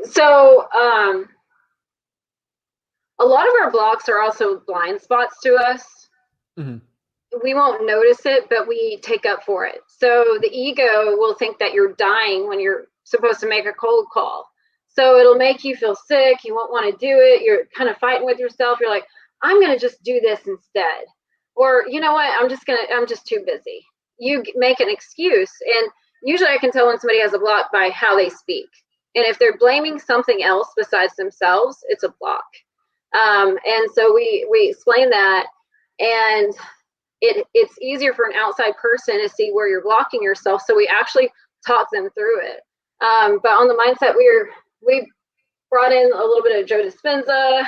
So, a lot of our blocks are also blind spots to us. Hmm. We won't notice it, but we take up for it. So the ego will think that you're dying when you're supposed to make a cold call. So it'll make you feel sick. You won't want to do it. You're kind of fighting with yourself. You're like, I'm going to just do this instead. Or, you know what? I'm just too busy. You make an excuse. And usually I can tell when somebody has a block by how they speak. And if they're blaming something else besides themselves, it's a block. And so we explain that. And it's easier for an outside person to see where you're blocking yourself. So we actually talk them through it. But on the mindset, we brought in a little bit of Joe Dispenza,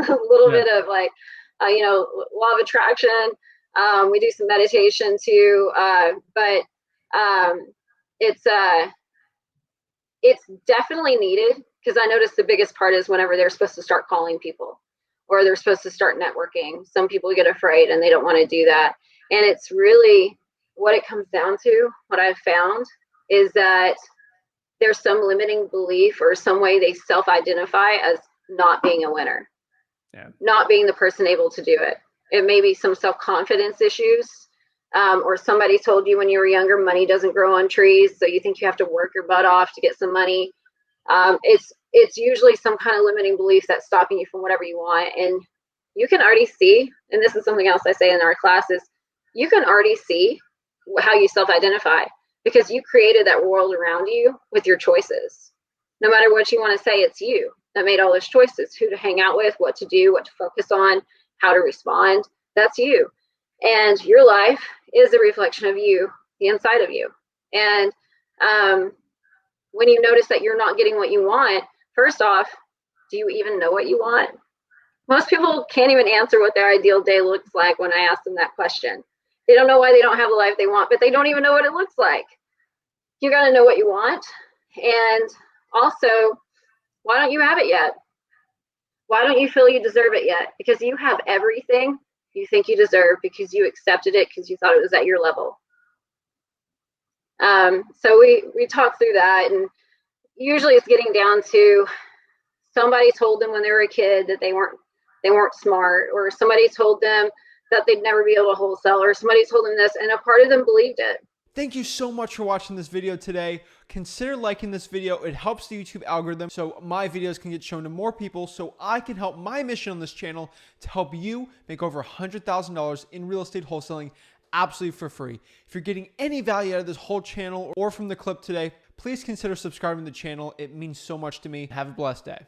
a little Yeah. bit of like, law of attraction. We do some meditation too, but um, it's uh, it's definitely needed because I noticed the biggest part is whenever they're supposed to start calling people or they're supposed to start networking, some people get afraid and they don't want to do that. And it's really what it comes down to. What I've found is that there's some limiting belief or some way they self identify as not being a winner, Yeah. not being the person able to do it. It may be some self confidence issues, or somebody told you when you were younger money doesn't grow on trees, so you think you have to work your butt off to get some money. It's usually some kind of limiting belief that's stopping you from whatever you want. And you can already see, and this is something else I say in our classes, you can already see how you self-identify because you created that world around you with your choices. No matter what you want to say, it's you that made all those choices, who to hang out with, what to do, what to focus on, how to respond. That's you. And your life is a reflection of you, the inside of you. And when you notice that you're not getting what you want, first off, do you even know what you want? Most people can't even answer what their ideal day looks like when I ask them that question. They don't know why they don't have the life they want, but they don't even know what it looks like. You got to know what you want. And also, why don't you have it yet? Why don't you feel you deserve it yet? Because you have everything you think you deserve because you accepted it because you thought it was at your level. So we talk through that, and usually it's getting down to somebody told them when they were a kid that they weren't smart, or somebody told them that they'd never be able to wholesale, or somebody told them this, and a part of them believed it. Thank you so much for watching this video today. Consider liking this video. It helps the YouTube algorithm so my videos can get shown to more people so I can help my mission on this channel to help you make over $100,000 in real estate wholesaling absolutely for free. If you're getting any value out of this whole channel or from the clip today, please consider subscribing to the channel. It means so much to me. Have a blessed day.